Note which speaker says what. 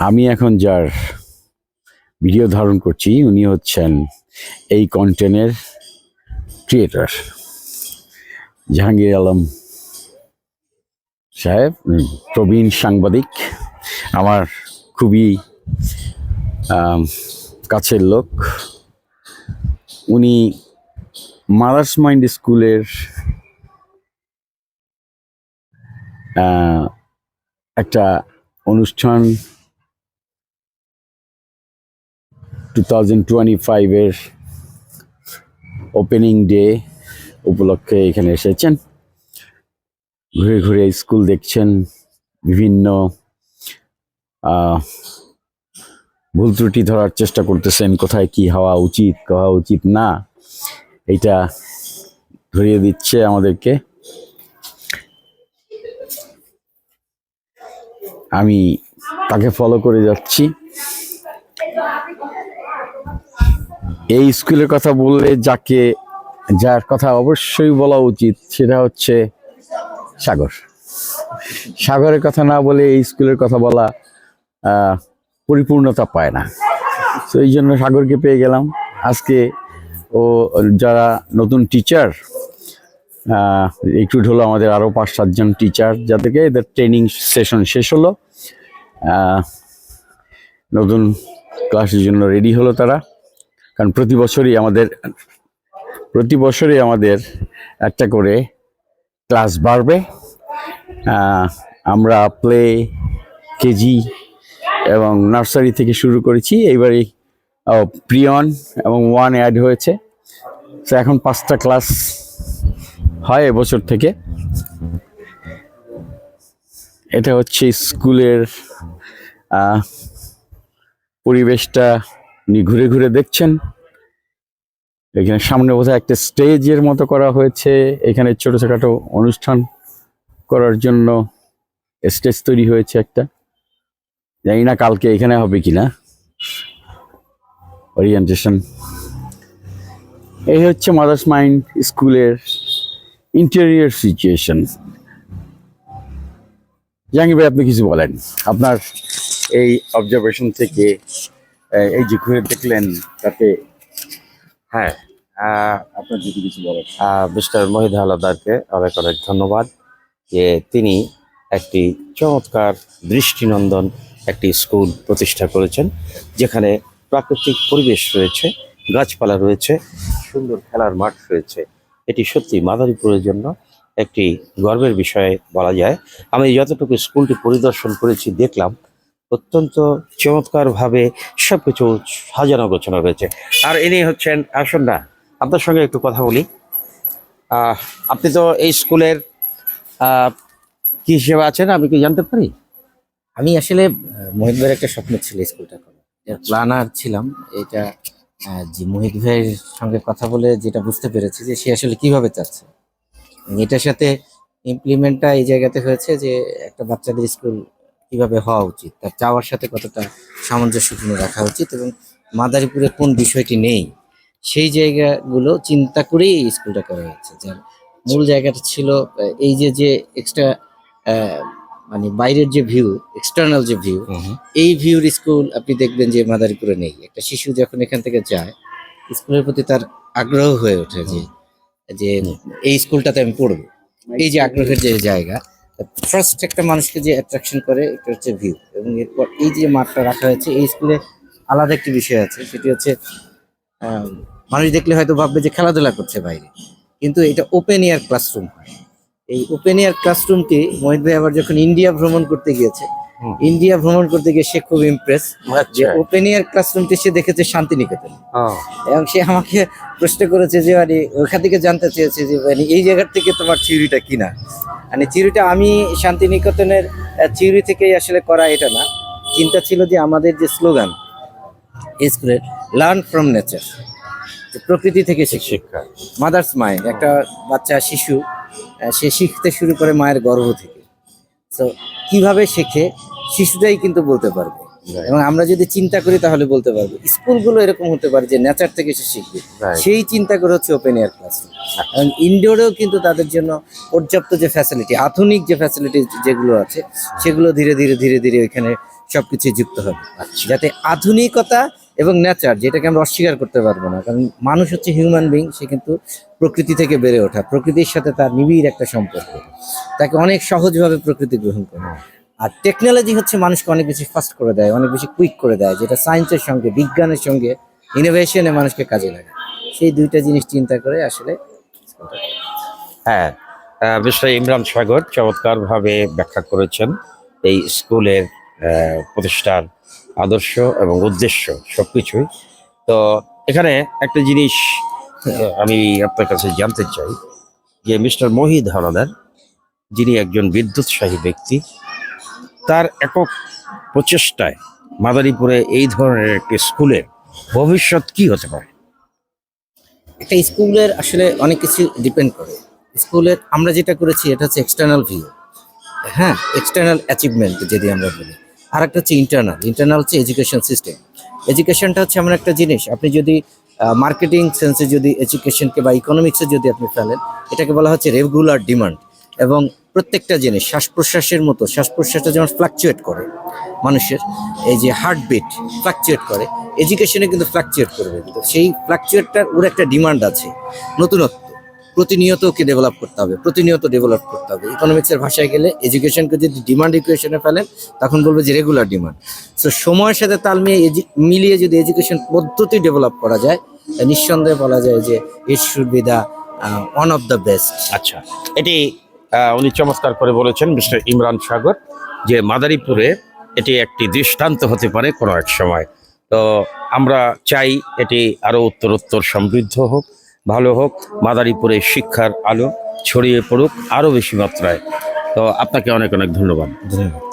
Speaker 1: আমি এখন যার ভিডিও ধারণ করছি উনি হচ্ছেন এই কন্টেন্টের ক্রিয়েটর জাহাঙ্গীর আলম সাহেব, প্রবীণ সাংবাদিক, আমার খুবই কাছের লোক। উনি মাদার্স মাইন্ড স্কুলের একটা অনুষ্ঠান 2025-এর ওপেনিং ডে উপলক্ষে এখানে এসেছেন। ঘুরে ঘুরে স্কুল দেখছেন, বিভিন্ন ভুল ত্রুটি ধরার চেষ্টা করতেছেন, কোথায় কি হওয়া উচিত না, এটা ধরিয়ে দিচ্ছে আমাদেরকে। আমি তাকে ফলো করে যাচ্ছি। এই স্কুলের কথা বললে যার কথা অবশ্যই বলা উচিত সেটা হচ্ছে সাগরের কথা না বলে এই স্কুলের কথা বলা পরিপূর্ণতা পায় না। তো এই জন্য সাগরকে পেয়ে গেলাম আজকে। ও যারা নতুন টিচার রিক্রুট হলো, আমাদের আরও 5-7 জন টিচার যাদেরকে এদের ট্রেনিং সেশন শেষ হলো, নতুন ক্লাসের জন্য রেডি হলো তারা। কারণ প্রতি বছরই আমাদের একটা করে ক্লাস বাড়বে। আমরা প্লে, কেজি এবং নার্সারি থেকে শুরু করেছি, এইবারই প্রিয়ন এবং 1 অ্যাড হয়েছে। তো এখন 5টা ক্লাস হয় এবছর থেকে। এটা হচ্ছে স্কুলের পরিবেশটা ঘুরে ঘুরে দেখছেন। এখানে সামনে বোধহয় একটা স্টেজের মতো করা হয়েছে, এখানে ছোটখাটো অনুষ্ঠান করার জন্য স্টেজ তৈরি হয়েছে একটা। জানি না কালকে এখানে হবে কিনা ওরিয়েন্টেশন। এই হচ্ছে মাদার্স মাইন্ড স্কুলের ইন্টেরিয়র সিচুয়েশন। জাহাঙ্গীর ভাই, আপনি কিছু বলেন আপনার এই অবজারভেশন থেকে, এই যে ঘুরে দেখলেন তাতে।
Speaker 2: হ্যাঁ,
Speaker 1: আপনার যদি কিছু বলেন।
Speaker 2: মিস্টার মহিদ হাওলাদারকে অনেক অনেক ধন্যবাদ যে তিনি একটি চমৎকার দৃষ্টিনন্দন একটি স্কুল প্রতিষ্ঠা করেছেন, যেখানে প্রাকৃতিক পরিবেশ রয়েছে, গাছপালা রয়েছে, সুন্দর খেলার মাঠ রয়েছে। এটি সত্যি মাদারীপুরের জন্য একটি গর্বের বিষয় বলা যায়। আমি যতটুকু স্কুলটি পরিদর্শন করেছি দেখলাম অত্যন্ত চমৎকারভাবে সব কিছু সাজানো গোছানো রয়েছে। আর ইনি হচ্ছেন, আসুন না আপনার সঙ্গে একটু কথা বলি। আপনি তো এই স্কুলের কি হিসেবে আছেন আমি কি জানতে পারি?
Speaker 3: আমি আসলে মোহিত ভাইয়ের একটা স্বপ্ন ছিল স্কুলটা করা, এর প্ল্যানার ছিলাম। এটা যে মোহিত ভাইয়ের সঙ্গে কথা বলে যেটা বুঝতে পেরেছি যে সে আসলে কিভাবে চাচ্ছে, এটার সাথে ইমপ্লিমেন্টটা এই জায়গাতে হয়েছে যে একটা বাচ্চাদের স্কুল কিভাবে হওয়া উচিত, তার চাওয়ার সাথে কতটা সামঞ্জস্যপূর্ণ রাখা উচিত এবং মাদারীপুরে কোন বিষয়টি নেই সেই জায়গাগুলো চিন্তা করেই এই স্কুলটা করা হয়েছে। যার মূল জায়গাটা ছিল এই যে এক্সট্রা মানে বাইরের যে ভিউ, এক্সটার্নাল যে ভিউ, এই ভিউর স্কুল আপনি দেখবেন যে মাদারীপুরে নেই। একটা শিশু যখন এখান থেকে যায়, স্কুলের প্রতি তার আগ্রহ হয়ে ওঠে যে এই স্কুলটাতে আমি পড়বো। এই যে আগ্রহের যে জায়গা, ফার্স্ট একটা মানুষকে যে অ্যাট্রাকশন করে এটা হচ্ছে ভিউ। এবং এরপর এই যে মাঠটা রাখা হয়েছে, এই স্কুলে আলাদা একটি বিষয় আছে, সেটি হচ্ছে মানুষ দেখলে হয়তো ভাববে যে খেলাধুলা করছে বাইরে, কিন্তু এটা ওপেন এয়ার ক্লাসরুম হয়। এই ওপেন এয়ার ক্লাসরুমটি মোহিত ভাই আবার যখন ইন্ডিয়া ভ্রমণ করতে গিয়ে সে খুব ইমপ্রেস যে ওপেন এয়ার ক্লাসরুমটি সে দেখেছে শান্তিনিকেতন। এবং সে আমাকে প্রশ্ন করেছে যে মানে ওখান থেকে জানতে চেয়েছে যে মানে এই জায়গার থেকে তোমার থিওরিটা কিনা। মানে থিওরিটা আমি শান্তিনিকেতনের থিওরি থেকেই আসলে করা এটা না, চিন্তা ছিল যে আমাদের যে স্লোগান স্কুলের লার্ন ফ্রম নেচার, প্রকৃতি থেকে শিক্ষা, মাদার্স মাইন্ড, একটা বাচ্চা শিশু সে শিখতে শুরু করে মায়ের গর্ভ থেকে। তো কিভাবে শেখে শিশুটাই কিন্তু বলতে পারবে, এবং আমরা যদি চিন্তা করি তাহলে বলতে পারবো। স্কুলগুলো এরকম হতে পারে যে নেচার থেকে সে শিখবে, সেই চিন্তা করে হচ্ছে ওপেন এয়ার ক্লাসরুম। এবং ইনডোরেও কিন্তু তাদের জন্য পর্যাপ্ত যে ফ্যাসিলিটি, আধুনিক যে ফ্যাসিলিটি যেগুলো আছে সেগুলো ধীরে ধীরে ওইখানে সবকিছু যুক্ত হবে, যাতে আধুনিকতা এবং নেচার, যেটাকে আমরা অস্বীকার করতে পারবো না, কারণ মানুষ হচ্ছে হিউম্যান বিং, সে কিন্তু প্রকৃতি থেকে বেড়ে ওঠা, প্রকৃতির সাথে তার নিবিড় একটা সম্পর্ক, তাকে অনেক সহজভাবে প্রকৃতি গ্রহণ করে। আর টেকনোলজি হচ্ছে মানুষকে অনেক বেশি ফাস্ট করে দেয়, অনেক বেশি কুইক করে দেয়, যেটা সায়েন্সের সঙ্গে, বিজ্ঞানের সঙ্গে, ইনোভেশনে মানুষকে কাজে লাগে। সেই দুইটা জিনিস চিন্তা করে আসলে
Speaker 2: হ্যাঁ, মিস্টার ইমরান সাগর চমৎকারভাবে ব্যাখ্যা করেছেন এই স্কুলের প্রতিষ্ঠার আদর্শ এবং উদ্দেশ্য সবকিছুই। তো এখানে একটা জিনিস আমি আপনার কাছে জানতে চাই যে মিস্টার মহিদ হাওলাদার, যিনি একজন বিদ্যুৎসাহী ব্যক্তি, তার একক প্রচেষ্টায় মাদারীপুরে এই ধরনের একটি স্কুলের ভবিষ্যৎ কি হতে পারে?
Speaker 3: একটা স্কুলের আসলে অনেক কিছু ডিপেন্ড করে। স্কুলের আমরা যেটা করেছি এটা হচ্ছে এক্সটার্নাল ভিউ, হ্যাঁ, এক্সটার্নাল অ্যাচিভমেন্ট যদি আমরা বলি। আর একটা হচ্ছে ইন্টারনাল হচ্ছে এডুকেশন সিস্টেম। এডুকেশনটা হচ্ছে এমন একটা জিনিস, আপনি যদি মার্কেটিং সেন্সে যদি এডুকেশনকে বা ইকোনমিক্সে যদি আপনি ফেলেন, এটাকে বলা হচ্ছে রেগুলার ডিমান্ড। এবং প্রত্যেকটা জিনিস শ্বাস প্রশ্বাসটা যেমন ফ্লাকচুয়েট করে, মানুষের এই যে হার্টবিট ফ্লাকচুয়েট করে, এডুকেশনে কিন্তু ফ্লাকচুয়েট করবে, কিন্তু সেই ফ্লাকচুয়েটটার ওর একটা ডিমান্ড আছে, নতুনত্ব, প্রতিনিয়ত ওকে ডেভেলপ করতে হবে, প্রতিনিয়ত ডেভেলপ করতে হবে। ইকোনমিক্সের ভাষায় গেলে এডুকেশনকে যদি ডিমান্ড ইকুয়েশনে ফেলেন, তখন বলবে যে রেগুলার ডিমান্ড। সো সময়ের সাথে তাল মিলিয়ে যদি এডুকেশন পদ্ধতি ডেভেলপ করা যায়, নিঃসন্দেহে বলা যায় যে it should be the one of the best.
Speaker 2: আচ্ছা, এটি উনি চমৎকার করে বলেছেন মিস্টার ইমরান সাগর, যে মাদারীপুরে এটি একটি দৃষ্টান্ত হতে পারে কোনো এক সময়। তো আমরা চাই এটি আরো উত্তরোত্তর সমৃদ্ধ হোক, ভালো হোক, মাদারীপুরে শিক্ষার আলো ছড়িয়ে পড়ুক আরো বেশি মাত্রায়। তো আপনাকে অনেক অনেক ধন্যবাদ।
Speaker 3: ধন্যবাদ।